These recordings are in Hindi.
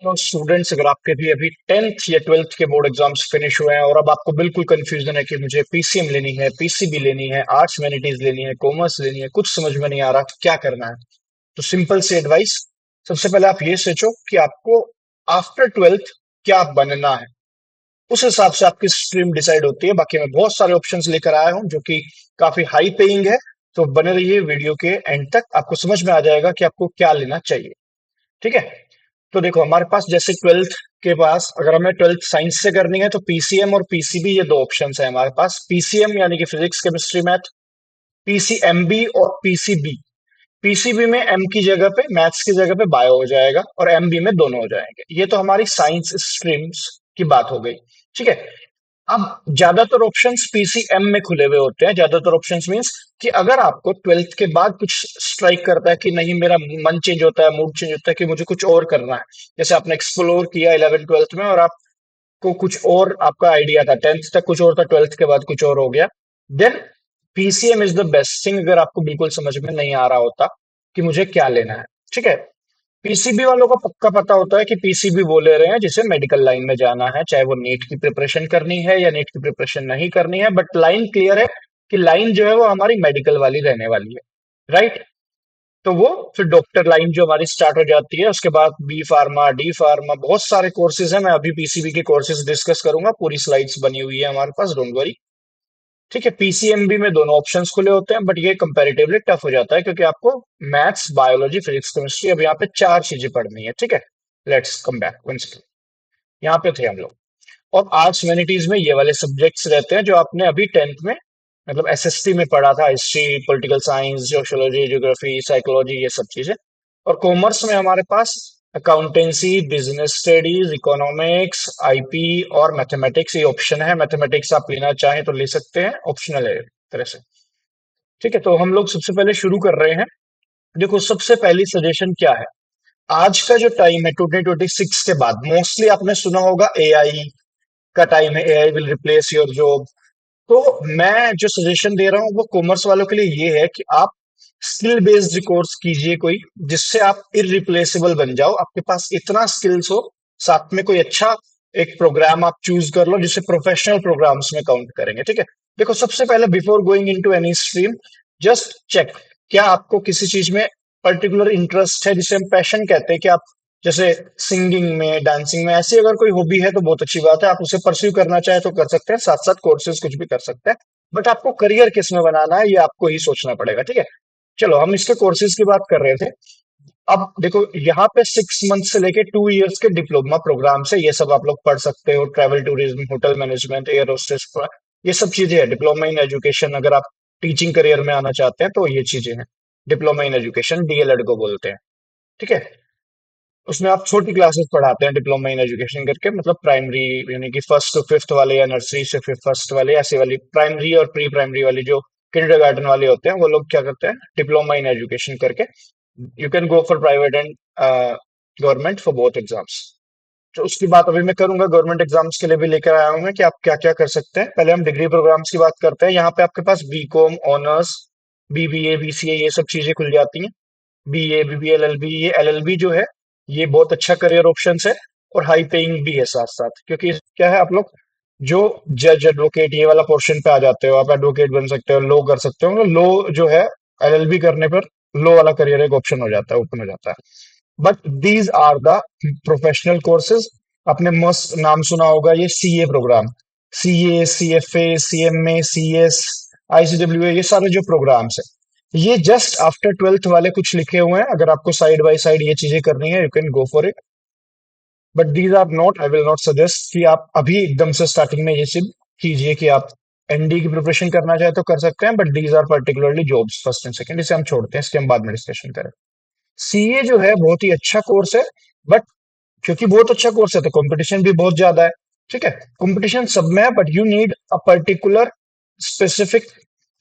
तो स्टूडेंट्स, अगर आपके भी अभी 10th या 12th के बोर्ड एग्जाम्स फिनिश हुए हैं और अब आपको बिल्कुल कंफ्यूजन है कि मुझे पीसीएम लेनी है, पीसीबी लेनी है, आर्ट्स ह्यूमैनिटीज लेनी है, कॉमर्स लेनी है, कुछ समझ में नहीं आ रहा क्या करना है, तो सिंपल सी एडवाइस। सबसे पहले आप ये सोचो कि आपको आफ्टर 12th क्या बनना है। उस हिसाब से आपकी स्ट्रीम डिसाइड होती है। बाकी मैं बहुत सारे ऑप्शंस लेकर आया हूं जो कि काफी हाई पेइंग है। तो बने रहिए वीडियो के एंड तक, आपको समझ में आ जाएगा कि आपको क्या लेना चाहिए। ठीक है। तो देखो, हमारे पास जैसे 12th के पास, अगर हमें 12th साइंस से करनी है तो पीसीएम और पीसीबी, ये दो ऑप्शन है हमारे पास। पीसीएम यानी कि फिजिक्स केमिस्ट्री मैथ, पीसीएमबी और पीसीबी। पीसीबी में एम की जगह पे, मैथ्स की जगह पे बायो हो जाएगा, और एमबी में दोनों हो जाएंगे। ये तो हमारी साइंस स्ट्रीम्स की बात हो गई। ठीक है। अब ज्यादातर ऑप्शंस पीसीएम में खुले हुए होते हैं। ज्यादातर ऑप्शंस मींस कि अगर आपको 12th के बाद कुछ स्ट्राइक करता है कि नहीं, मेरा मन चेंज होता है, मूड चेंज होता है कि मुझे कुछ और करना है, जैसे आपने एक्सप्लोर किया 11 12th में और आपको कुछ और आपका आइडिया था, 10th तक कुछ और था, 12th के बाद कुछ और हो गया, then PCM is the best thing. अगर आपको बिल्कुल समझ में नहीं आ रहा होता कि मुझे क्या लेना है। ठीक है। पीसीबी वालों को पक्का पता होता है कि पीसीबी वो ले रहे हैं जिसे मेडिकल लाइन में जाना है, चाहे वो नीट की प्रिपरेशन करनी है या नीट की प्रिपरेशन नहीं करनी है, बट लाइन क्लियर है कि लाइन जो है वो हमारी मेडिकल वाली रहने वाली है। राइट। तो वो फिर डॉक्टर लाइन जो हमारी स्टार्ट हो जाती है, उसके बाद बी फार्मा, डी फार्मा, बहुत सारे कोर्सेज हैं। मैं अभी पीसीबी के कोर्सेज डिस्कस करूंगा, पूरी स्लाइड्स बनी हुई है हमारे पास, डोंट वरी। ठीक है। पीसीएमबी में दोनों ऑप्शंस खुले होते हैं, बट ये कंपैरेटिवली टफ हो जाता है क्योंकि आपको मैथ्स, बायोलॉजी, फिजिक्स, केमिस्ट्री, अब यहाँ पे चार चीजें पढ़नी है। ठीक है। Let's come back one second. यहाँ पे थे हम लोग। और आर्ट्स ह्यूमैनिटीज में ये वाले सब्जेक्ट्स रहते हैं जो आपने अभी 10th में, मतलब एसएसटी में पढ़ा था, history, political science, sociology, geography, psychology, ये सब चीजें। और कॉमर्स में हमारे पास accountancy, business studies, economics, IP और मैथमेटिक्स, ये ऑप्शन है। मैथमेटिक्स आप लेना चाहें तो ले सकते हैं, ऑप्शनल है एक तरह से। ठीक है। तो हम लोग सबसे पहले शुरू कर रहे हैं। देखो, सबसे पहली सजेशन क्या है। आज का जो टाइम है 2026 के बाद, मोस्टली आपने सुना होगा एआई का टाइम है, AI will replace your job. तो मैं जो सजेशन दे रहा हूँ वो कॉमर्स वालों के लिए ये है कि आप स्किल बेस्ड कोर्स कीजिए कोई, जिससे आप इरिप्लेसेबल बन जाओ, आपके पास इतना स्किल्स हो। साथ में कोई अच्छा एक प्रोग्राम आप चूज कर लो जिसे प्रोफेशनल प्रोग्राम्स में काउंट करेंगे। ठीक है। देखो, सबसे पहले before going into any stream, just check क्या आपको किसी चीज में पर्टिकुलर इंटरेस्ट है, जिसे हम पैशन कहते हैं। कि आप जैसे सिंगिंग में, डांसिंग में, ऐसी अगर कोई हॉबी है तो बहुत अच्छी बात है, आप उसे परस्यू करना चाहे तो कर सकते हैं, साथ साथ कोर्सेज कुछ भी कर सकते हैं। बट आपको करियर किस में बनाना है ये आपको ही सोचना पड़ेगा। ठीक है। चलो, हम इसके कोर्सेज की बात कर रहे थे। अब देखो, यहाँ पे 6 मंथ से लेके 2 इयर्स के डिप्लोमा प्रोग्राम है, ये सब आप लोग पढ़ सकते हो। Travel tourism, hotel management, air hostess, ये सब चीजें हैं। डिप्लोमा इन एजुकेशन, अगर आप टीचिंग करियर में आना चाहते हैं तो ये चीजें हैं। डिप्लोमा इन एजुकेशन, डीएलएड को बोलते हैं। ठीक है। उसमें आप छोटी क्लासेस पढ़ाते हैं, डिप्लोमा इन एजुकेशन करके, मतलब प्राइमरी यानी कि फर्स्ट टू फिफ्थ वाले, या नर्सरी से फिफ्थ फर्स्ट वाले, ऐसे वाली प्राइमरी और प्री प्राइमरी वाली जो किंडरगार्टन वाले होते हैं, वो लोग क्या करते हैं, डिप्लोमा इन एजुकेशन करके you can go for private and government for both exams. तो उसकी बात अभी मैं करूंगा। गवर्नमेंट एग्जाम्स के लिए भी लेकर आया हूं मैं कि आप क्या क्या कर सकते हैं। पहले हम डिग्री प्रोग्राम्स की बात करते हैं। यहाँ पे आपके पास बीकॉम ऑनर्स, बीबीए, बीसीए, ये सब चीजें खुल जाती हैं। बीए, बीबीए, एलएलबी, ये एलएलबी जो है ये बहुत अच्छा करियर ऑप्शन है, और हाई पेइंग भी है साथ साथ। क्योंकि क्या है, आप लोग जो जज, एडवोकेट, ये वाला पोर्शन पे आ जाते हो, आप एडवोकेट बन सकते हो, लो कर सकते हो। लो जो है, एलएलबी करने पर लो वाला करियर एक ऑप्शन हो जाता है, ओपन हो जाता है। But these are the professional courses. आपने मस्त नाम सुना होगा, ये CA programme, CA, CFA, CMA, CS, ICWA, ये सारे जो प्रोग्राम्स है, ये जस्ट आफ्टर 12th वाले कुछ लिखे हुए हैं। अगर आपको साइड बाय साइड ये चीजें करनी है, you can go for it. But these are not, I will not suggest कि आप अभी एकदम से स्टार्टिंग में ये चीज कीजिए। कि आप एनडी की प्रिपरेशन करना चाहे तो कर सकते हैं, but these are particularly jobs first and second, इसे हम छोड़ते हैं, इसके हम बाद में डिस्कशन करें। सीए जो है बहुत ही अच्छा कोर्स है, बट क्योंकि बहुत अच्छा कोर्स है तो कंपटीशन भी बहुत ज्यादा है। ठीक है। कंपटीशन सब में है, but you need a particular specific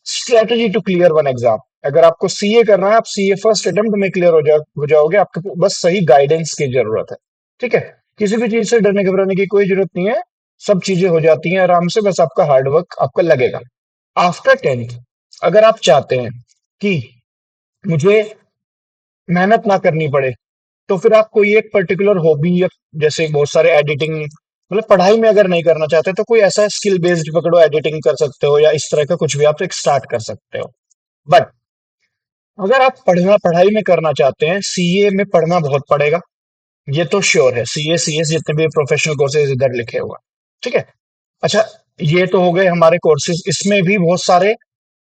strategy to clear one exam. अगर आपको सीए करना है, आप सीए फर्स्ट अटेम्प्ट में क्लियर हो जाओगे। आपको बस सही गाइडेंस की जरूरत है। ठीक है। किसी भी चीज से डरने घबराने की कोई जरूरत नहीं है। सब चीजें हो जाती हैं आराम से, बस आपका हार्डवर्क आपका लगेगा। आफ्टर 10th, अगर आप चाहते हैं कि मुझे मेहनत ना करनी पड़े, तो फिर आप कोई एक पर्टिकुलर हॉबी या जैसे बहुत सारे एडिटिंग मतलब पढ़ाई में अगर नहीं करना चाहते तो कोई ऐसा स्किल बेस्ड पकड़ो, एडिटिंग कर सकते हो या इस तरह का कुछ भी आप एक स्टार्ट कर सकते हो। बट अगर आप पढ़ाई में करना चाहते हैं, सीए में पढ़ना बहुत पड़ेगा, ये तो श्योर है। सीए सीएस जितने भी प्रोफेशनल कोर्सेज इधर लिखे हुए हैं, ठीक है। अच्छा, ये तो हो गए हमारे कोर्सेज। इसमें भी बहुत सारे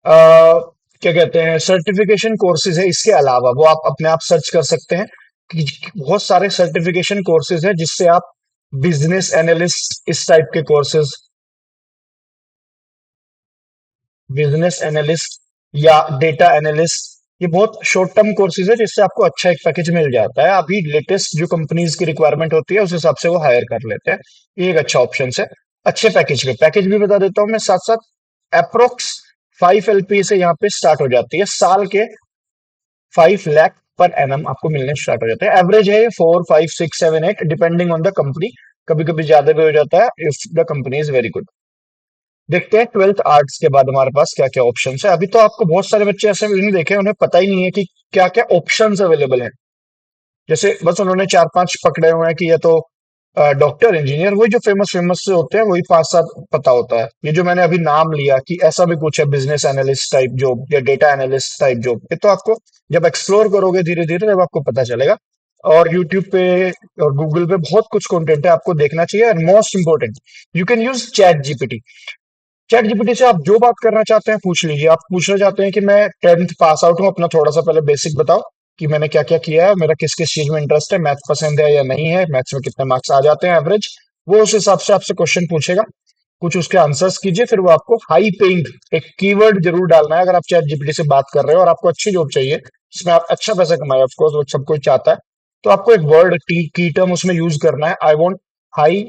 क्या कहते हैं सर्टिफिकेशन कोर्सेज है। इसके अलावा वो आप अपने आप सर्च कर सकते हैं कि बहुत सारे सर्टिफिकेशन कोर्सेज है जिससे आप बिजनेस एनालिस्ट इस टाइप के कोर्सेज, बिजनेस एनालिस्ट या डेटा एनालिस्ट, ये बहुत शॉर्ट टर्म कोर्सेज है जिससे आपको अच्छा एक पैकेज मिल जाता है। अभी लेटेस्ट जो कंपनीज की रिक्वायरमेंट होती है उस हिसाब से वो हायर कर लेते हैं। ये एक अच्छा ऑप्शन है अच्छे पैकेज पे। पैकेज भी बता देता हूँ मैं साथ साथ। अप्रोक्स 5 LP से यहाँ पे स्टार्ट हो जाती है, साल के 5 लाख पर एनम आपको मिलने स्टार्ट हो जाते हैं। एवरेज है 4 5 6 7 8 डिपेंडिंग ऑन द कंपनी, कभी कभी ज्यादा भी हो जाता है if the company is very good. देखते हैं 12th आर्ट्स के बाद हमारे पास क्या क्या ऑप्शन है। अभी तो आपको बहुत सारे बच्चे ऐसे भी नहीं देखे उन्हें पता ही नहीं है कि क्या क्या ऑप्शन अवेलेबल है। जैसे बस उन्होंने 4 5 पकड़े हुए हैं कि ये तो डॉक्टर इंजीनियर, वही जो फेमस फेमस से होते हैं वही 5 7 पता होता है। ये जो मैंने अभी नाम लिया कि ऐसा भी कुछ है, बिजनेस एनालिस्ट टाइप जॉब या डेटा एनालिस्ट टाइप जॉब, ये तो आपको जब एक्सप्लोर करोगे धीरे धीरे तब आपको पता चलेगा। और यूट्यूब पे और गूगल पे बहुत कुछ कंटेंट है, आपको देखना चाहिए। And most important, you can use chat GPT. Chat GPT से आप जो बात करना चाहते हैं पूछ लीजिए। आप पूछना चाहते हैं कि मैं 10th पास आउट हूँ, अपना थोड़ा सा पहले बेसिक बताओ कि मैंने क्या क्या किया है, मेरा किस किस चीज में इंटरेस्ट है, मैथ पसंद है या नहीं है, मैथ्स में कितने मार्क्स आ जाते हैं एवरेज, वो उस हिसाब से आपसे क्वेश्चन पूछेगा। कुछ उसके आंसर्स कीजिए, फिर वो आपको हाई पेइंग, एक कीवर्ड जरूर डालना है अगर आप चैट जीपीटी से बात कर रहे हो और आपको अच्छी जॉब चाहिए जिसमें आप अच्छा पैसा कमाए, ऑफ कोर्स वो सब कोई चाहता है। तो आपको एक वर्ड की टर्म उसमें यूज करना है, I want high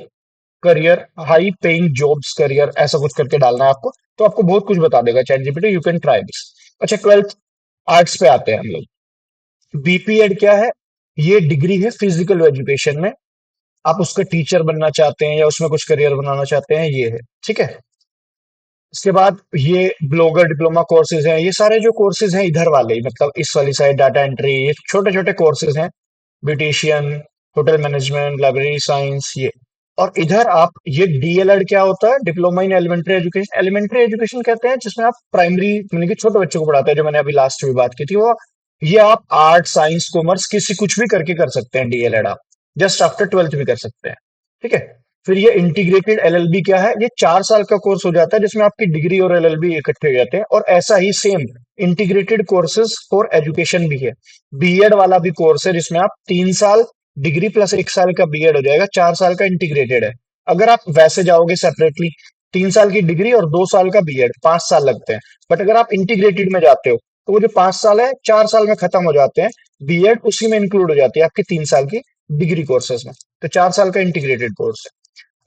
career, high paying jobs career, ऐसा कुछ करके डालना है आपको। तो आपको बहुत कुछ बता देगा chat GPT, you can try this. अच्छा, 12th आर्ट्स पे आते हैं हम लोग। बीपीएड क्या है? ये डिग्री है फिजिकल एजुकेशन में। आप उसका टीचर बनना चाहते हैं या उसमें कुछ करियर बनाना चाहते हैं, ये है, ठीक है। इसके बाद ये ब्लॉगर डिप्लोमा कोर्सेज हैं। ये सारे जो कोर्सेज हैं इधर वाले ही, मतलब इस वाली साइड डाटा एंट्री, ये छोटे छोटे कोर्सेज हैं। Beautician, hotel management, library science, ये। और इधर आप ये डीएलएड क्या होता है? Diploma in elementary education. Elementary education कहते हैं जिसमें आप प्राइमरी यानी कि छोटे बच्चों को पढ़ाते हैं, जो मैंने अभी लास्ट में बात की थी वो। ये आप आर्ट साइंस कॉमर्स किसी कुछ भी करके कर सकते हैं डीएलएड आप, जस्ट आफ्टर 12th भी कर सकते हैं, ठीक है। फिर ये इंटीग्रेटेड एलएलबी क्या है? ये 4 साल का कोर्स हो जाता है जिसमें आपकी डिग्री और एलएलबी इकट्ठे हो जाते हैं। और ऐसा ही same integrated courses for education भी है। बीएड वाला भी कोर्स है जिसमें आप 3 साल डिग्री प्लस 1 साल का बीएड हो जाएगा, 4 साल का इंटीग्रेटेड है। अगर आप वैसे जाओगे सेपरेटली, 3 साल की डिग्री और 2 साल का बीएड, 5 साल लगते हैं। बट अगर आप इंटीग्रेटेड में जाते हो तो वो जो 5 साल है 4 साल में खत्म हो जाते हैं। बीएड उसी में इंक्लूड हो जाती है आपकी 3 साल की डिग्री कोर्सेज में। तो 4 साल का इंटीग्रेटेड कोर्स है।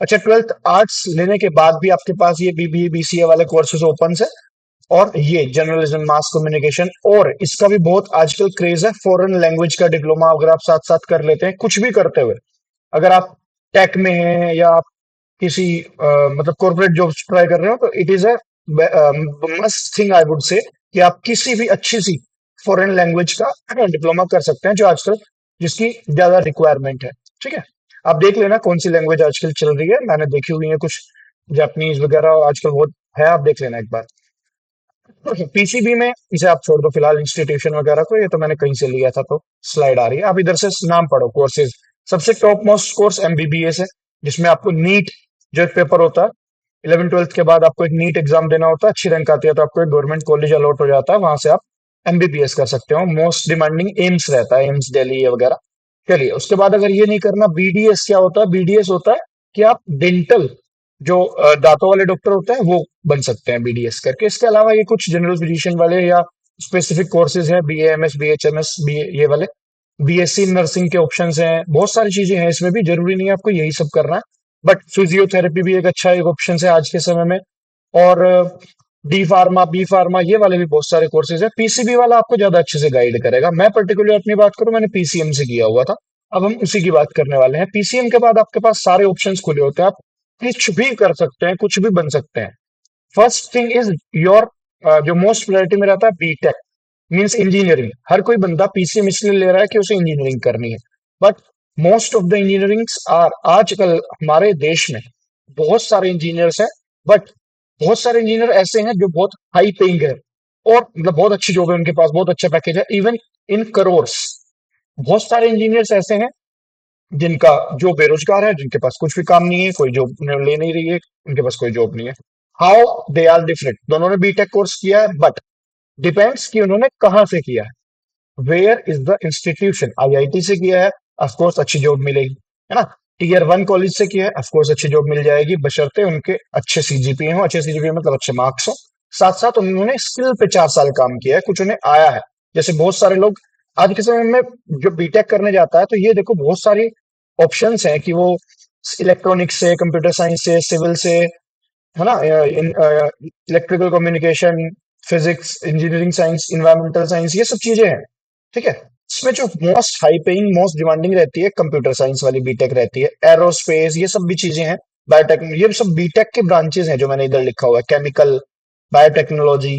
अच्छा, 12th आर्ट्स लेने के बाद भी आपके पास ये बीबीए बीसीए वाले कोर्सेज ओपन है। और ये जर्नलिज्म, मास कम्युनिकेशन, और इसका भी बहुत आजकल क्रेज है, फॉरेन लैंग्वेज का डिप्लोमा अगर आप साथ साथ कर लेते हैं कुछ भी करते हुए। अगर आप टेक में हैं या आप किसी मतलब कॉर्पोरेट जॉब्स ट्राई कर रहे हो तो it is a must thing I would से कि आप किसी भी अच्छी सी फॉरेन लैंग्वेज का डिप्लोमा कर सकते हैं, जो आजकल जिसकी ज्यादा रिक्वायरमेंट है, ठीक है। आप देख लेना कौन सी लैंग्वेज आजकल चल रही है, मैंने देखी हुई है कुछ जापानीज वगैरह आजकल बहुत है, आप देख लेना एक बार। पीसीबी में इसे आप छोड़ दो फिलहाल, इंस्टीट्यूशन वगैरह को, ये तो मैंने कहीं से लिया था तो स्लाइड आ रही है। आप इधर से नाम पढ़ो कोर्सेज। सबसे टॉप मोस्ट कोर्स एमबीबीएस है, जिसमें आपको नीट जो एक पेपर होता है 11th 12th के बाद आपको एक नीट एग्जाम देना होता है, अच्छी रैंक आती है तो आपको एक गवर्नमेंट कॉलेज अलॉट हो जाता है, वहां से आप एमबीबीएस कर सकते हो। मोस्ट डिमांडिंग एम्स रहता है, एम्स दिल्ली ये वगैरह। चलिए, उसके बाद अगर ये नहीं करना, बीडीएस क्या होता है? बीडीएस होता है कि आप डेंटल जो दांतों वाले डॉक्टर होते हैं वो बन सकते हैं बीडीएस करके। इसके अलावा ये कुछ जनरल फिजिशियन वाले या स्पेसिफिक कोर्सेज हैं, बीएएमएस, बीएचएमएस, बी ये वाले। बीएससी नर्सिंग के ऑप्शंस हैं, बहुत सारी चीजें हैं इसमें भी, जरूरी नहीं है आपको यही सब करना है। बट फिजियोथेरेपी भी एक अच्छा एक ऑप्शन है आज के समय में। और डी फार्मा, बी फार्मा, ये वाले भी बहुत सारे कोर्सेज है। पीसीबी वाला आपको ज्यादा अच्छे से गाइड करेगा। मैं पर्टिकुलर अपनी बात करूं, मैंने पीसीएम से किया हुआ था, अब हम उसी की बात करने वाले हैं। पीसीएम के बाद आपके पास सारे ऑप्शंस खुले होते हैं, आप कुछ भी कर सकते हैं, कुछ भी बन सकते हैं। फर्स्ट थिंग इज योर, जो मोस्ट प्रायोरिटी में रहता है बीटेक, मींस इंजीनियरिंग। हर कोई बंदा पीसीएम इसलिए ले रहा है कि उसे इंजीनियरिंग करनी है। But most of the engineerings are, आजकल हमारे देश में बहुत सारे इंजीनियर्स हैं, बट बहुत सारे इंजीनियर ऐसे हैं जो बहुत हाई पेइंग है और मतलब बहुत अच्छी जॉब है, उनके पास बहुत अच्छा पैकेज है, इवन इन करोर्स। बहुत सारे इंजीनियर्स ऐसे हैं जिनका जो बेरोजगार है, जिनके पास कुछ भी काम नहीं है, कोई जॉब ले नहीं रही है, उनके पास कोई जॉब नहीं है। हाउ दे आर डिफरेंट, दोनों ने बीटेक कोर्स किया है, बट डिपेंड्स कि उन्होंने कहां से किया है, where is the institution. IIT से किया है, ऑफकोर्स अच्छी जॉब मिलेगी, है ना। टीयर वन कॉलेज से किया है, ऑफकोर्स अच्छी जॉब मिल जाएगी, बशर्ते उनके अच्छे सीजीपीए हो। अच्छे सीजीपीए मतलब अच्छे मार्क्स हो। साथ साथ उन्होंने स्किल पे 4 साल काम किया है, कुछ उन्हें आया है। जैसे बहुत सारे लोग आज के समय में जो बीटेक करने जाता है, तो ये देखो बहुत सारी ऑप्शंस हैं कि वो इलेक्ट्रॉनिक्स से, कंप्यूटर साइंस से, सिविल से, है ना, electrical communication, physics, engineering science, environmental science, ये सब चीजें हैं। ठीक है। इसमें जो most high paying, most demanding रहती है, कंप्यूटर साइंस वाली बीटेक रहती है। एरोस्पेस, ये सब भी चीजें हैं। बायोटेक, ये सब बीटेक के ब्रांचेस हैं जो मैंने इधर लिखा हुआ है। Chemical, biotechnology.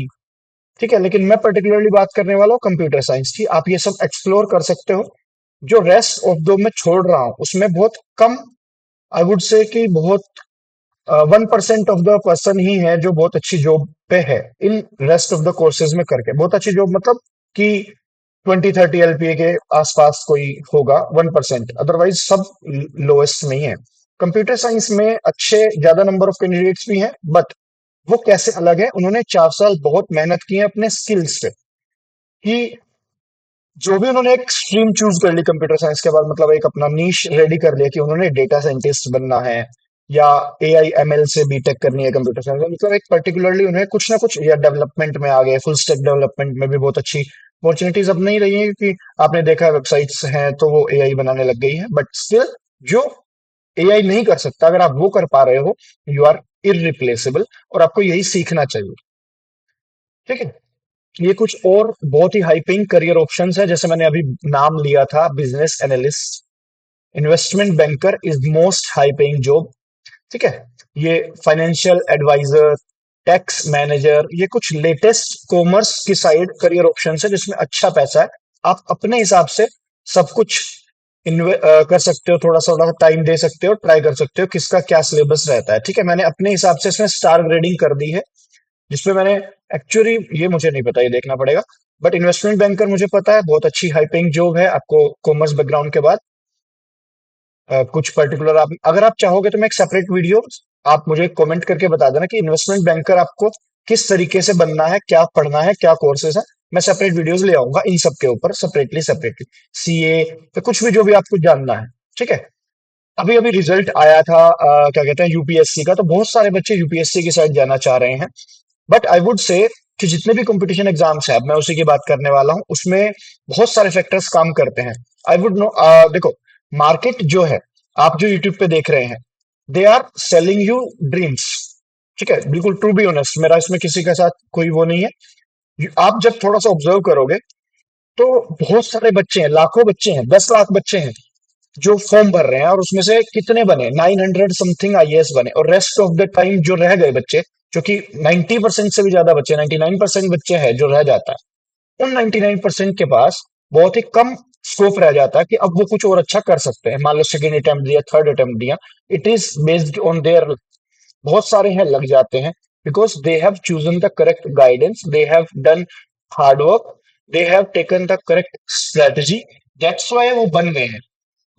ठीक है, लेकिन मैं पर्टिकुलरली बात करने वाला हूँ कंप्यूटर साइंस की। आप ये सब एक्सप्लोर कर सकते हो। जो रेस्ट ऑफ दो मैं छोड़ रहा हूँ उसमें बहुत कम, आई वुड से कि बहुत 1% ऑफ द पर्सन ही है जो बहुत अच्छी जॉब पे है in rest of the courses में करके। बहुत अच्छी जॉब मतलब कि 20-30 LPA के आसपास कोई होगा, 1%, अदरवाइज सब लोएस्ट में ही है। कंप्यूटर साइंस में अच्छे ज्यादा नंबर ऑफ कैंडिडेट्स भी हैं, बट वो कैसे अलग है, उन्होंने 4 साल बहुत मेहनत की है अपने स्किल्स पे, कि जो भी उन्होंने एक स्ट्रीम चूज कर ली कंप्यूटर साइंस के बाद, मतलब एक अपना नीश रेडी कर लिया कि उन्होंने डेटा साइंटिस्ट बनना है या AI ML से बीटेक करनी है कंप्यूटर साइंस में, मतलब एक पर्टिकुलरली उन्हें कुछ ना कुछ, या डेवलपमेंट में आ गए, फुल स्टैक डेवलपमेंट में भी बहुत अच्छी अपॉर्चुनिटीज अब नहीं रही है, क्योंकि आपने देखा वेबसाइट्स हैं तो वो AI बनाने लग गई है। बट स्टिल जो AI नहीं कर सकता, अगर आप वो कर पा रहे हो, यू आर इरिप्लेसेबल, और आपको यही सीखना चाहिए। ठीक है। ये कुछ और बहुत ही हाई पेइंग करियर ऑप्शंस है, जैसे मैंने अभी नाम लिया था, business analyst, investment banker is most high paying job. ठीक है। ये फाइनेंशियल एडवाइजर, टैक्स मैनेजर, ये कुछ लेटेस्ट कॉमर्स की साइड करियर ऑप्शंस है जिसमें अच्छा पैसा है। आप अपने हिसाब से सब कुछ कर सकते हो, थोड़ा सा टाइम दे सकते हो, ट्राई कर सकते हो किसका क्या सिलेबस रहता है। ठीक है, मैंने अपने हिसाब से इसमें स्टार ग्रेडिंग कर दी है, जिसपे मैंने एक्चुअली, ये मुझे नहीं पता, ये देखना पड़ेगा। बट इन्वेस्टमेंट बैंकर मुझे पता है, बहुत अच्छी हाई पेइंग जॉब है आपको कॉमर्स बैकग्राउंड के बाद। कुछ पर्टिकुलर आप, अगर आप चाहोगे तो मैं एक सेपरेट वीडियो, आप मुझे कमेंट करके बता देना कि इन्वेस्टमेंट बैंकर आपको किस तरीके से बनना है, क्या पढ़ना है, क्या कोर्सेज है। मैं सेपरेट वीडियोस ले आऊंगा इन सब के ऊपर, सेपरेटली सेपरेटली, सीए तो कुछ भी जो भी आपको जानना है। ठीक है। अभी अभी रिजल्ट आया था, क्या कहते हैं, यूपीएससी का, तो बहुत सारे बच्चे यूपीएससी की साइड जाना चाह रहे हैं। बट आई वुड से कि जितने भी कंपटीशन एग्जाम्स हैं, अब मैं उसी की बात करने वाला हूं, उसमें बहुत सारे फैक्टर्स काम करते हैं। आई वुड नो, देखो, मार्केट जो है, आप जो यूट्यूब पे देख रहे हैं, they are selling you dreams. ठीक है, बिल्कुल ट्रू बी ऑनेस्ट, मेरा इसमें किसी के साथ कोई वो नहीं है। आप जब थोड़ा सा ऑब्जर्व करोगे, तो बहुत सारे बच्चे हैं, लाखों बच्चे हैं, 10 लाख बच्चे हैं जो फॉर्म भर रहे हैं, और उसमें से कितने बने, 900 समथिंग आईएएस बने, और रेस्ट ऑफ द टाइम जो रह गए बच्चे, जो कि 90% से भी ज्यादा बच्चे, 99% बच्चे हैं जो रह जाता है, उन 99% के पास बहुत ही कम स्कोप रह जाता है कि अब वो कुछ और अच्छा कर सकते हैं। मान लो सेकेंड अटेम्प्ट दिया, थर्ड अटेम्प्ट दिया, it is based on their, बहुत सारे हैं लग जाते हैं, because they have chosen the correct guidance, they have done hard work, they have taken the correct strategy, that's why वो बन गए हैं।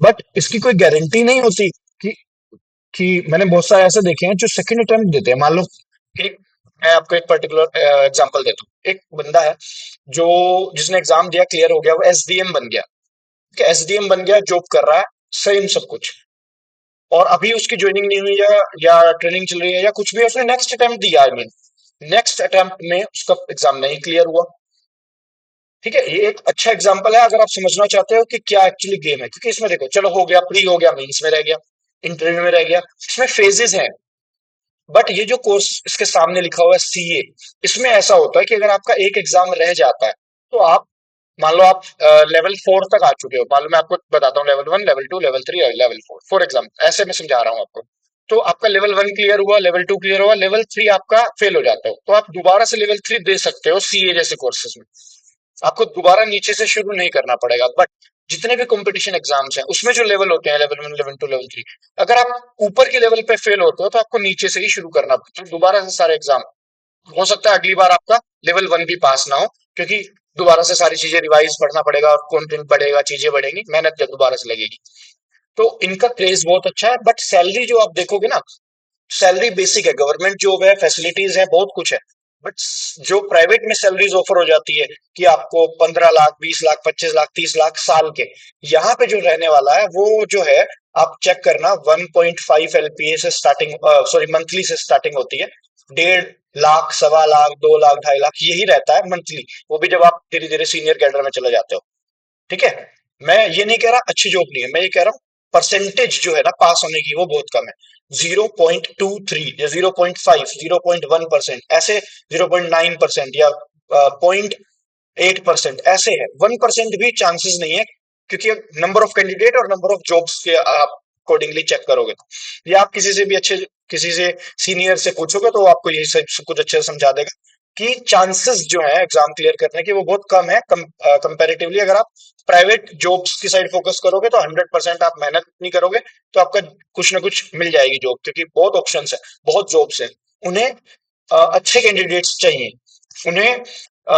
बट इसकी कोई गारंटी नहीं होती कि मैंने बहुत सारे ऐसे देखे हैं जो सेकंड अटेम्प्ट देते हैं। मान लो, एक, मैं आपको एक पर्टिकुलर एग्जांपल देता हूँ। एक बंदा है जो, जिसने एग्जाम दिया, क्लियर हो गया, वो एसडीएम बन गया। एसडीएम बन गया, जॉब कर रहा है, सेम सब कुछ, और अभी उसकी ज्वाइनिंग नहीं हुई, या ट्रेनिंग चल रही है, या कुछ भी है, उसने नेक्स्ट अटेम्प्ट दिया, आई मीन नेक्स्ट अटेम्प्ट में उसका एग्जाम नहीं क्लियर हुआ। ठीक है, ये एक अच्छा एग्जांपल है अगर आप समझना चाहते हो कि क्या एक्चुअली गेम है, क्योंकि इसमें देखो, चलो हो गया, प्री हो गया, मेंस में रह गया, इंटरव्यू में रह गया, इसमें फेजेस हैं। बट ये जो कोर्स इसके सामने लिखा हुआ है, सीए, इसमें ऐसा होता है कि अगर आपका एक एग्जाम रह जाता है, तो आप, मान लो आप लेवल 4 तक आ चुके हो, मान लो मैं आपको बताता हूँ, लेवल 1, लेवल 2, लेवल 3 और लेवल 4, फॉर एग्जाम्पल ऐसे मैं समझा रहा हूँ आपको। तो आपका लेवल 1 क्लियर हुआ, लेवल 2 क्लियर हुआ, लेवल 3 आपका फेल हो जाता हो, तो आप दोबारा से लेवल 3 दे सकते हो सीए जैसे कोर्सेज में। आपको दोबारा नीचे से शुरू नहीं करना पड़ेगा। बट जितने भी कंपटीशन एग्जाम्स हैं उसमें जो लेवल होते हैं लेवल 1, लेवल 2, लेवल 3, अगर आप ऊपर के लेवल पे फेल होते हो तो आपको नीचे से ही शुरू करना पड़ता है दोबारा से सारे एग्जाम। हो सकता है अगली बार आपका लेवल 1 भी पास ना हो, क्योंकि दोबारा से सारी चीजें रिवाइज पढ़ना पड़ेगा और कंटेंट बढ़ेगा, चीजें बढ़ेंगी, मेहनत जब दोबारा से लगेगी। तो इनका क्रेज बहुत अच्छा है, बट सैलरी जो आप देखोगे ना, सैलरी बेसिक है, गवर्नमेंट जॉब है, फैसिलिटीज है, बहुत कुछ है। बट जो प्राइवेट में सैलरीज ऑफर हो जाती है कि आपको 15 लाख, 20 लाख, 25 लाख, 30 लाख साल के, यहाँ पे जो रहने वाला है वो जो है, आप चेक करना 1.5 एलपीए से स्टार्टिंग, सॉरी मंथली से स्टार्टिंग होती है। 1.5 लाख, 1.25 लाख, 2 लाख, 2.5 लाख यही रहता है मंथली, वो भी जब आप धीरे धीरे सीनियर कैडर में चले जाते हो। ठीक है, मैं ये नहीं कह रहा अच्छी जॉब नहीं है, मैं ये कह रहा हूँ परसेंटेज जो है ना पास होने की वो बहुत कम है। 0.23 या 0.5, 0.1% ऐसे, 0.9% या 0.8% ऐसे है, 1% भी चांसेस नहीं है, क्योंकि नंबर ऑफ कैंडिडेट और नंबर ऑफ जॉब्स के आप अकॉर्डिंगली चेक करोगे तो, या आप किसी से भी अच्छे, किसी से सीनियर से पूछोगे तो वो आपको यही सब कुछ अच्छे से समझा देगा कि चांसेस जो है एग्जाम क्लियर करने के वो बहुत कम है कंपैरेटिवली। अगर आप प्राइवेट जॉब्स की साइड फोकस करोगे तो 100% आप मेहनत नहीं करोगे तो आपका कुछ ना कुछ मिल जाएगी जॉब, क्योंकि बहुत ऑप्शंस है, बहुत जॉब्स है। उन्हें अच्छे कैंडिडेट्स चाहिए, उन्हें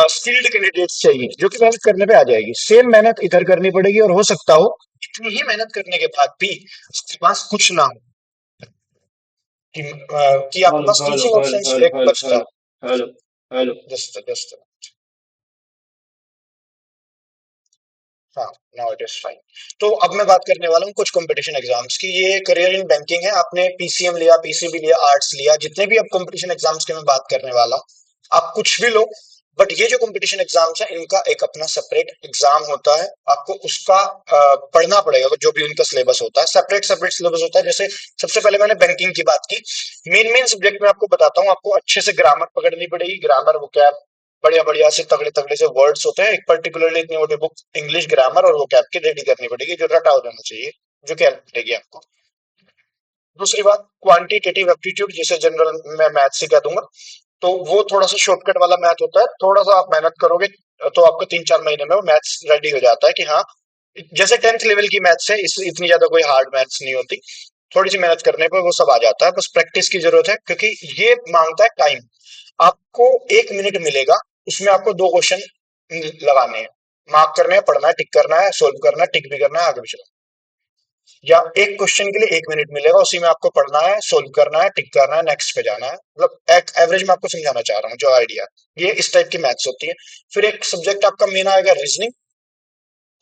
स्किल्ड कैंडिडेट्स चाहिए जो कि मेहनत करने पे आ जाएगी। सेम मेहनत इधर करनी पड़ेगी, और हो सकता हो इतनी ही मेहनत करने के बाद भी उसके पास कुछ ना हो, कि आपके Hello, पास hello, teaching hello, options hello, एक hello, बचता hello, है। hello, hello. जस्ट जस्ट हाँ, नाउ इट इज फाइन। तो अब मैं बात करने वाला हूँ कुछ कंपटीशन एग्जाम्स की। ये करियर इन बैंकिंग है, आपने पीसीएम लिया, पीसीबी लिया, आर्ट्स लिया, जितने भी अब कंपटीशन एग्जाम्स की मैं बात करने वाला हूँ, आप कुछ भी लो, बट ये जो कंपटीशन एग्जाम्स है इनका एक अपना सेपरेट एग्जाम होता है, आपको उसका पढ़ना पड़ेगा। जो भी उनका सिलेबस होता है, सेपरेट सेपरेट सिलेबस होता है। जैसे सबसे पहले मैंने बैंकिंग की बात की, मेन मेन सब्जेक्ट में आपको बताता हूँ, आपको अच्छे से ग्रामर पकड़नी पड़ेगी, ग्रामर वो क्या, बढ़िया बढ़िया से तगड़े तगड़े से वर्ड्स होते हैं, एक पर्टिकुलरली इतनी मोटी बुक इंग्लिश ग्रामर और वोकैब की रेडी करनी पड़ेगी, जो रटा हो जाना चाहिए, जो कि हेल्प करेगी आपको। दूसरी बात, क्वांटिटेटिव एप्टीट्यूड, जिसे जनरल मैं मैथ से कह दूंगा, तो वो थोड़ा सा शॉर्टकट वाला मैथ होता है, थोड़ा सा आप मेहनत करोगे तो आपको 3-4 महीने में वो मैथ्स रेडी हो जाता है कि हाँ, जैसे 10th लेवल की मैथ्स है, इस इतनी ज्यादा कोई हार्ड मैथ्स नहीं होती, थोड़ी सी मेहनत करने पर वो सब आ जाता है, बस प्रैक्टिस की जरूरत है, क्योंकि ये मांगता है टाइम। आपको 1 मिनट मिलेगा, उसमें आपको 2 क्वेश्चन लगाने हैं, मार्क करने हैं, पढ़ना है, टिक करना है, सोल्व करना है, टिक भी करना है, आगे भी चलना है। या एक क्वेश्चन के लिए 1 मिनट मिलेगा, उसी में आपको पढ़ना है, सोल्व करना है, टिक करना है, नेक्स्ट पे जाना है। मतलब एक एवरेज में आपको समझाना चाह रहा हूँ जो आइडिया, ये इस टाइप की मैथ्स होती है। फिर एक सब्जेक्ट आपका मेन आएगा रीजनिंग,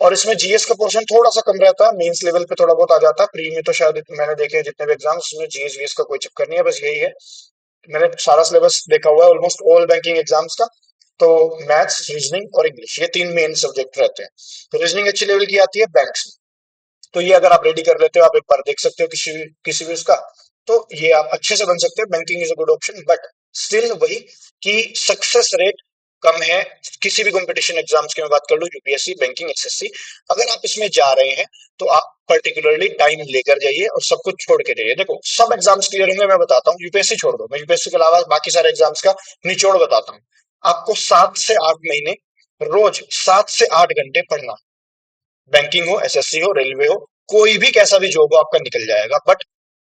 और इसमें जीएस का पोर्शन थोड़ा सा कम रहता है, मेंस लेवल पे थोड़ा बहुत आ जाता है, प्री में तो शायद मैंने देखे हैं जितने भी एग्जाम, उसमें जीएस वीएस का कोई चक्कर नहीं है, बस यही है, मैंने सारा सिलेबस देखा हुआ है ऑलमोस्ट ऑल बैंकिंग एग्जाम्स का। तो मैथ्स, रीजनिंग और इंग्लिश, ये 3 मेन सब्जेक्ट रहते हैं। तो रीजनिंग अच्छी लेवल की आती है बैंक्स में, तो ये अगर आप रेडी कर लेते हो, आप एक बार देख सकते हो किसी भी उसका, तो ये आप अच्छे से बन सकते हो। Banking is a good option, but still वही कि सक्सेस रेट कम है। किसी भी कंपटीशन एग्जाम्स की मैं बात कर लूं, यूपीएससी, बैंकिंग, एसएससी, अगर आप इसमें जा रहे हैं तो आप पर्टिकुलरली टाइम लेकर जाइए और सब कुछ छोड़ के जाइए। देखो सब एग्जाम्स क्लियर होंगे, मैं बताता हूँ, यूपीएससी छोड़ दो, मैं यूपीएससी के अलावा बाकी सारे एग्जाम्स का निचोड़ बताता हूँ। आपको 7 से 8 महीने रोज 7 से 8 घंटे पढ़ना, बैंकिंग हो, एसएससी हो, रेलवे हो, कोई भी कैसा भी जॉब हो आपका निकल जाएगा, बट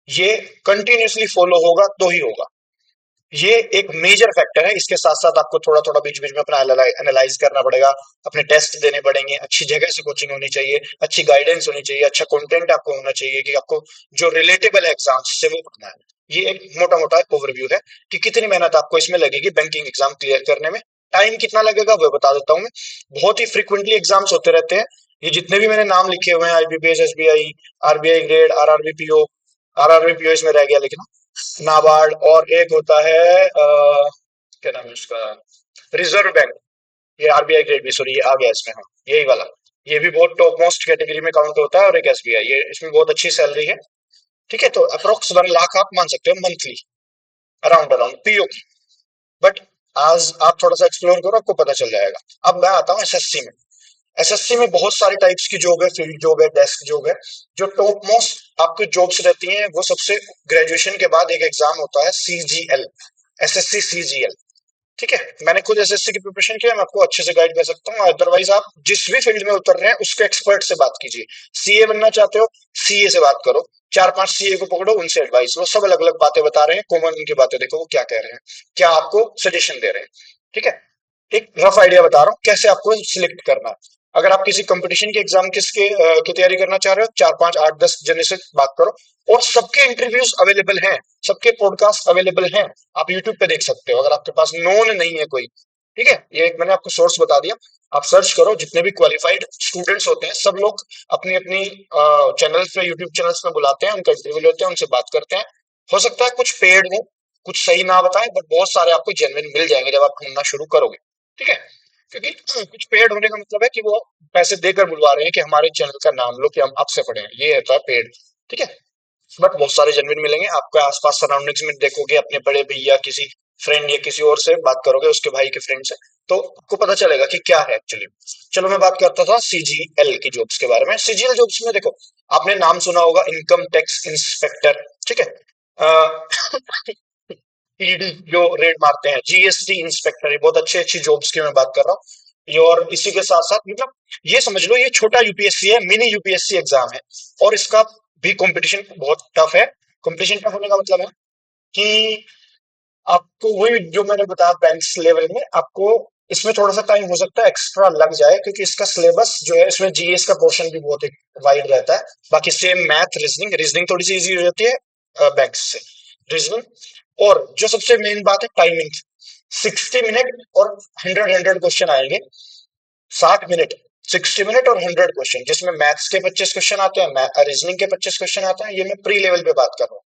ये कंटिन्यूअसली फॉलो होगा तो ही होगा। ये एक मेजर फैक्टर है। इसके साथ साथ आपको थोड़ा थोड़ा बीच बीच में अपना एनालाइज करना पड़ेगा, अपने टेस्ट देने पड़ेंगे, अच्छी जगह से कोचिंग होनी चाहिए, अच्छी गाइडेंस होनी चाहिए, अच्छा कंटेंट आपको होना चाहिए कि आपको जो रिलेटेबल है एग्जाम से वो पढ़ना है। ये एक मोटा मोटा ओवरव्यू है कि कितनी मेहनत आपको इसमें लगेगी बैंकिंग एग्जाम क्लियर करने में। टाइम कितना लगेगा वो बता देता हूँ मैं। बहुत ही फ्रिक्वेंटली एग्जाम्स होते रहते हैं, ये जितने भी मैंने नाम लिखे हुए हैं, IBPS, SBI, RBI grade, RRB, RRB इसमें रह गया लेकिन, नाबार्ड, और एक होता है क्या नाम है उसका, रिजर्व बैंक, ये आरबीआई ग्रेड भी, सॉरी ये आ गया इसमें, हाँ यही वाला, ये भी बहुत टॉप मोस्ट कैटेगरी में काउंट होता है। और एक एसबीआई, ये इसमें बहुत अच्छी सैलरी है। ठीक है, तो अप्रोक्स 1 लाख आप मान सकते हो मंथली, अराउंड अराउंड पीओ की। बट आज आप थोड़ा सा एक्सप्लोर करो, आपको पता चल जाएगा। अब मैं आता हूँ एसएससी में। एसएससी में बहुत सारे टाइप्स की जॉब है, फील्ड जॉब है, डेस्क जॉब है। जो टॉप मोस्ट आपकी जॉब्स रहती हैं वो सबसे, ग्रेजुएशन के बाद एक एग्जाम होता है सीजीएल, एसएससी सीजीएल। ठीक है। मैंने खुद एसएससी की प्रिपरेशन की है, मैं आपको अच्छे से गाइड कर सकता हूँ। अदरवाइज आप जिस भी फील्ड में उतर रहे हैं उसके एक्सपर्ट से बात कीजिए। सीए बनना चाहते हो, सीए से बात करो, चार पांच सीए को पकड़ो, उनसे एडवाइस लो। सब अलग अलग बातें बता रहे हैं, कॉमन उनकी बातें देखो वो क्या कह रहे हैं, क्या आपको सजेशन दे रहे हैं। ठीक है, एक रफ आइडिया बता रहा हूँ कैसे आपको सिलेक्ट करना है। अगर आप किसी कंपटीशन के एग्जाम की तैयारी करना चाह रहे हो, चार पांच आठ दस जने से बात करो, और सबके इंटरव्यूज अवेलेबल हैं, सबके पॉडकास्ट अवेलेबल हैं, आप यूट्यूब पे देख सकते हो अगर आपके पास नोन नहीं है कोई। ठीक है, ये एक मैंने आपको सोर्स बता दिया। आप सर्च करो, जितने भी क्वालिफाइड स्टूडेंट्स होते हैं सब लोग अपनी अपनी चैनल पे, यूट्यूब चैनल्स पे बुलाते हैं, उनका इंटरव्यू लेते हैं, उनसे बात करते हैं। हो सकता है कुछ पेड हो, कुछ सही ना बताएं, बट बहुत सारे आपको जेन्युइन मिल जाएंगे जब आप ढूंढना शुरू करोगे। ठीक है, क्योंकि कुछ पेड होने का मतलब है कि वो पैसे देकर बुलवा रहे हैं कि हमारे चैनल का नाम लो, कि हम आपसे पढ़े हैं, ये होता है पेड। ठीक है, बट बहुत सारे जेन्युइन मिलेंगे आपके आसपास सराउंडिंग्स में, देखोगे अपने बड़े भैया, किसी फ्रेंड या किसी और से बात करोगे, उसके भाई के फ्रेंड से, तो आपको पता चलेगा कि क्या है एक्चुअली। चलो मैं बात करता था सीजीएल की जॉब्स के बारे में। सीजीएल जॉब्स में देखो, आपने नाम सुना होगा, इनकम टैक्स इंस्पेक्टर। ठीक है, ईडी जो रेड मारते हैं, जीएसटी इंस्पेक्टर, ये बहुत अच्छी अच्छी जॉब्स की मैं बात कर रहा हूँ। ये और इसी के साथ साथ मतलब ये समझ लो, ये छोटा यूपीएससी है, मिनी यूपीएससी एग्जाम है, और इसका भी कंपटीशन बहुत टफ है। कंपटीशन टफ होने का मतलब है कि आपको वही जो मैंने बताया, बैंक्स लेवल में आपको इसमें थोड़ा सा टाइम हो सकता है एक्स्ट्रा लग जाए, क्योंकि इसका सिलेबस जो है, इसमें जीएस का पोर्शन भी बहुत वाइड रहता है। बाकी सेम मैथ, रीजनिंग, रीजनिंग थोड़ी सी इजी हो जाती है बैंक्स से, रीजनिंग। और जो सबसे मेन बात है, टाइमिंग। 60 मिनट और 100 क्वेश्चन आएंगे, 60 मिनट, 60 मिनट और 100 क्वेश्चन, जिसमें मैथ्स के 25 क्वेश्चन आते हैं, रीजनिंग के 25 क्वेश्चन आते हैं। ये मैं प्री लेवल पे बात कर रहा हूँ,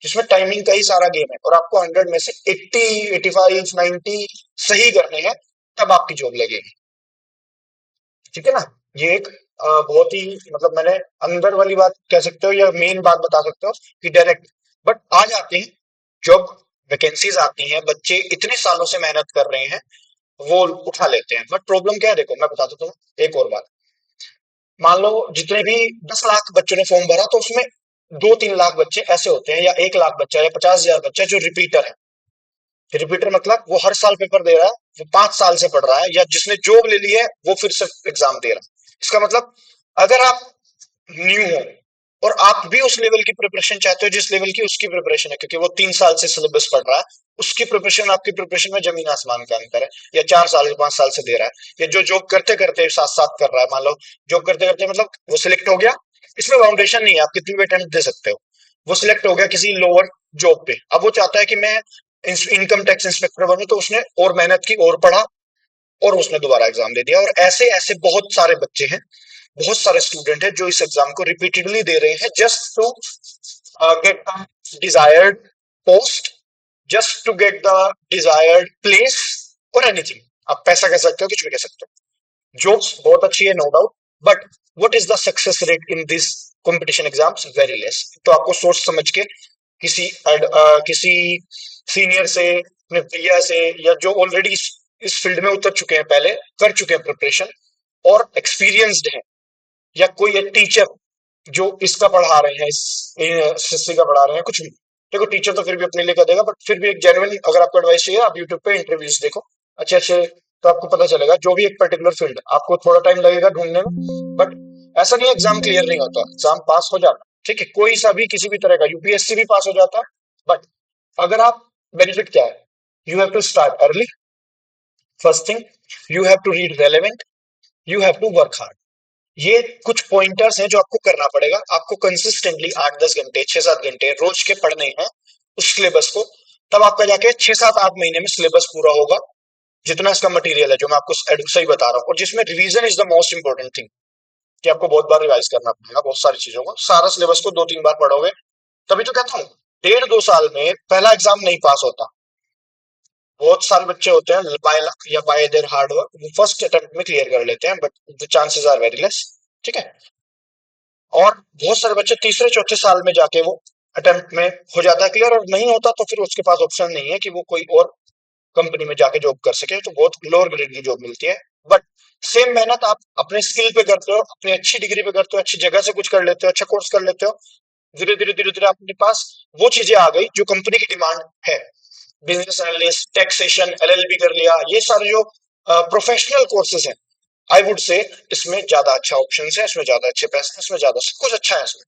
जिसमें टाइमिंग का ही सारा गेम है, और आपको 100 में से 80, 85, 90 सही करने हैं, तब आपकी जॉब लगेगी। ठीक है ना, ये एक बहुत ही मतलब मैंने अंदर वाली बात कह सकते हो, या मेन बात बता सकते हो कि डायरेक्ट, बट आ जाते हैं जॉब, वैकेंसीज आती हैं, बच्चे इतने सालों से मेहनत कर रहे हैं, वो उठा लेते हैं। बट प्रॉब्लम क्या है, देखो मैं बता देता हूँ एक और बात। मान लो जितने भी 10 लाख बच्चों ने फॉर्म भरा, तो उसमें 2-3 लाख बच्चे ऐसे होते हैं, या 1 लाख बच्चा या 50,000 बच्चा जो रिपीटर है। रिपीटर मतलब वो हर साल पेपर दे रहा है, वो 5 साल से पढ़ रहा है, या जिसने जॉब ले ली है वो फिर से एग्जाम दे रहा है। इसका मतलब अगर आप न्यू हो और आप भी उस लेवल की प्रिपरेशन चाहते हो जिस लेवल की उसकी प्रिपरेशन है, क्योंकि वो 3 साल से सिलेबस पढ़ रहा है, उसकी प्रिपरेशन आपकी प्रिपरेशन में जमीन आसमान का अंतर है। या 4 साल या 5 साल से दे रहा है, या जो जॉब करते करते साथ साथ कर रहा है, मान लो जॉब करते करते मतलब वो सिलेक्ट हो गया, इसमें फाउंडेशन नहीं है, आप कितनी भी अटेम्प्ट दे सकते हो। वो सिलेक्ट हो गया किसी लोअर जॉब पे, अब वो चाहता है कि मैं इनकम टैक्स इंस्पेक्टर बनूं, तो उसने और मेहनत की और पढ़ा, और उसने दोबारा एग्जाम दे दिया। और ऐसे ऐसे बहुत सारे बच्चे हैं, बहुत सारे स्टूडेंट हैं जो इस एग्जाम को रिपीटेडली दे रहे हैं, just to get the desired post, just to get the desired place, और एनीथिंग। आप पैसा कह सकते हो, कुछ भी कह सकते हो। जॉब्स बहुत अच्छी है, no doubt, but what is the success rate in this competition exams? Very less. तो आपको सोच समझ के किसी सीनियर से, अपने भैया से, या जो ऑलरेडी इस फील्ड में उतर चुके हैं, पहले कर चुके हैं प्रिपरेशन और एक्सपीरियंस्ड है, या कोई एक टीचर जो इसका पढ़ा रहे हैं, इस एसएससी का पढ़ा रहे हैं, कुछ भी। देखो टीचर तो फिर भी अपने लिए कर देगा, बट फिर भी एक जेन्युइन अगर आपको एडवाइस चाहिए, आप यूट्यूब पे इंटरव्यूज देखो अच्छे अच्छे, तो आपको पता चलेगा जो भी एक पर्टिकुलर फील्ड। आपको थोड़ा टाइम लगेगा ढूंढने में, बट ऐसा नहीं है एग्जाम क्लियर नहीं होता, एग्जाम पास हो जाता। ठीक है, कोई सा भी किसी भी तरह का यूपीएससी भी पास हो जाता, बट अगर आप, बेनिफिट क्या है, you have to start early, first thing, you have to read relevant, you have to work hard. ये कुछ पॉइंटर्स हैं जो आपको करना पड़ेगा। आपको कंसिस्टेंटली 8-10 घंटे, 6-7 घंटे रोज के पढ़ने हैं उस सिलेबस को, तब आपका जाके 6-7-8 महीने में सिलेबस पूरा होगा, जितना इसका मटेरियल है जो मैं आपको सही बता रहा हूँ। और जिसमें revision is the most important thing, कि आपको बहुत बार रिवाइज करना पड़ेगा बहुत सारी चीजों को। सारा सिलेबस को 2-3 बार पढ़ोगे, तभी तो कहता हूँ 1.5-2 साल में पहला एग्जाम नहीं पास होता। बहुत सारे बच्चे होते हैं बाय लक या बाय देयर हार्ड वर्क, वो फर्स्ट अटेम्प्ट में क्लियर कर लेते हैं, but the chances are very less. ठीक है, और बहुत सारे बच्चे तीसरे चौथे साल में जाके वो अटेम्प्ट में हो जाता है क्लियर, और नहीं होता तो फिर उसके पास ऑप्शन नहीं है कि वो कोई और कंपनी में जाके जॉब कर सके, तो बहुत लोअर ग्रेड की जॉब मिलती है। बट सेम मेहनत आप अपने स्किल पे करते हो, अपनी अच्छी डिग्री पे करते हो, अच्छी जगह से कुछ कर लेते हो, अच्छा कोर्स कर लेते हो, धीरे धीरे धीरे धीरे अपने पास वो चीजें आ गई जो कंपनी की डिमांड है। बिजनेस एनालिस्ट, टैक्सेशन, एलएलबी कर लिया, ये सारे जो प्रोफेशनल कोर्सेज हैं, आई वुड से इसमें ज्यादा अच्छा ऑप्शन है, इसमें ज्यादा अच्छे पैसे हैं, इसमें ज्यादा सब कुछ अच्छा है इसमें।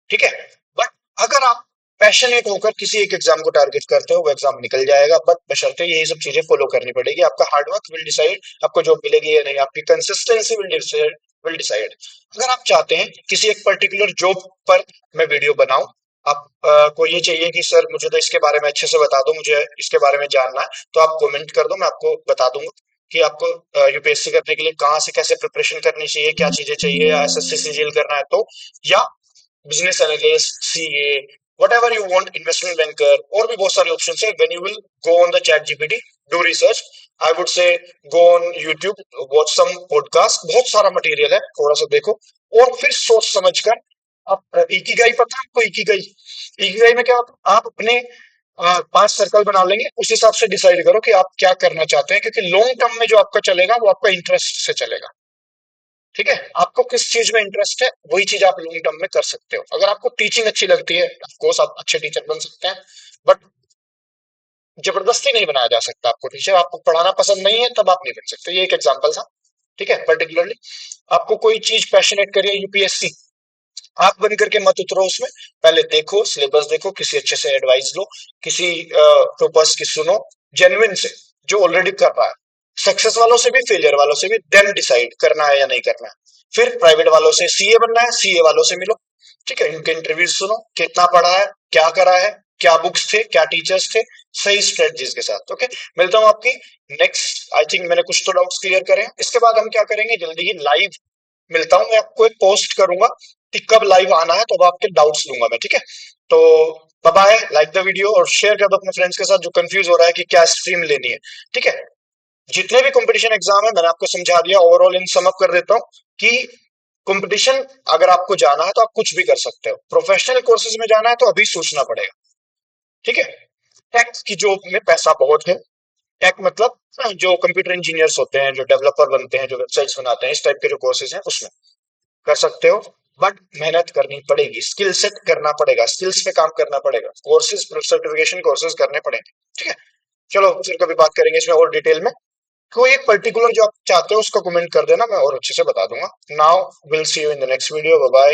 ठीक है। बट अगर आप पैशनेट होकर किसी एक एग्जाम को टारगेट करते हो, वो एग्जाम निकल जाएगा, बट बशर्ते यही सब चीजें फॉलो करनी पड़ेगी। आपका हार्डवर्क विल डिसाइड आपको जॉब मिलेगी या नहीं, आपकी कंसिस्टेंसी विल डिसाइड। अगर आप चाहते हैं किसी एक पर्टिकुलर जॉब पर मैं वीडियो बनाऊं, आप को ये चाहिए कि सर मुझे तो इसके बारे में अच्छे से बता दो, मुझे इसके बारे में जानना है, तो आप कमेंट कर दो, मैं आपको बता दूंगा कि आपको यूपीएससी करने के लिए कहाँ से कैसे प्रिपरेशन करनी चाहिए, क्या चीजें चाहिए, या एसएससी सीजीएल करना है तो, या business analyst, CA, whatever you want, investment banker, और भी बहुत सारे ऑप्शन है। When you will go on the ChatGPT, do research, I would say go on YouTube, watch some podcast, बहुत सारा मटेरियल है, थोड़ा सा देखो और फिर सोच समझ कर आप इकिगाई, पता है आपको इकिगाई? इकिगाई में क्या होता है, आप अपने 5 सर्कल बना लेंगे, उस हिसाब से डिसाइड करो कि आप क्या करना चाहते हैं, क्योंकि लॉन्ग टर्म में जो आपका चलेगा वो आपका इंटरेस्ट से चलेगा। ठीक है, आपको किस चीज में इंटरेस्ट है वही चीज आप लॉन्ग टर्म में कर सकते हो। अगर आपको टीचिंग अच्छी लगती है, ऑफ कोर्स आप अच्छे टीचर बन सकते हैं, बट जबरदस्ती नहीं बनाया जा सकता आपको टीचर। आपको पढ़ाना पसंद नहीं है तब आप नहीं बन सकते, ये एक एग्जांपल था। ठीक है, पर्टिकुलरली आपको कोई चीज पैशनेट करिए, यूपीएससी, आप बन करके मत उतरो उसमें। पहले देखो, सिलेबस देखो, किसी अच्छे से एडवाइस लो, किसी प्रोपर्स की सुनो, जेन्युइन से, जो ऑलरेडी कर रहा है, सक्सेस वालों से भी फेलियर वालों से भी, देन डिसाइड करना है या नहीं करना है। फिर प्राइवेट वालों से सीए बनना है, सीए वालों से मिलो। ठीक है, इनके इंटरव्यू सुनो, कितना पढ़ा है, क्या करा है, क्या बुक्स थे, क्या टीचर्स थे, सही स्ट्रेटजीज के साथ। ओके, मिलता हूं आपकी नेक्स्ट। आई थिंक मैंने कुछ तो डाउट्स क्लियर करे हैं। इसके बाद हम क्या करेंगे, जल्दी ही लाइव मिलता हूं, मैं आपको एक पोस्ट करूंगा कि कब लाइव आना है, तो अब आपके डाउट्स लूंगा मैं। ठीक है, तो bye bye, like the video और शेयर कर दो अपने फ्रेंड्स के साथ जो कंफ्यूज हो रहा है कि क्या स्ट्रीम लेनी है। ठीक है, जितने भी कंपटीशन एग्जाम है मैंने आपको समझा दिया, ओवरऑल इन सम अप कर देता हूं कि कंपटीशन अगर आपको जाना है तो आप कुछ भी कर सकते हो, प्रोफेशनल कोर्सेज में जाना है तो अभी सोचना पड़ेगा। ठीक है, टेक की जॉब में पैसा बहुत है। टेक मतलब जो कंप्यूटर इंजीनियर्स होते हैं, जो डेवलपर बनते हैं, जो वेबसाइट्स बनाते हैं, इस टाइप के जो कोर्सेज हैं उसमें कर सकते हो। बट मेहनत करनी पड़ेगी, स्किल सेट करना पड़ेगा, स्किल्स पे काम करना पड़ेगा, कोर्सेज, सर्टिफिकेशन कोर्सेज करने पड़ेंगे। ठीक है, चलो फिर कभी बात करेंगे इसमें और डिटेल में। कोई एक पर्टिकुलर जो आप चाहते हो उसका कमेंट कर देना, मैं और अच्छे से बता दूंगा। Now will see you in the next video, bye bye.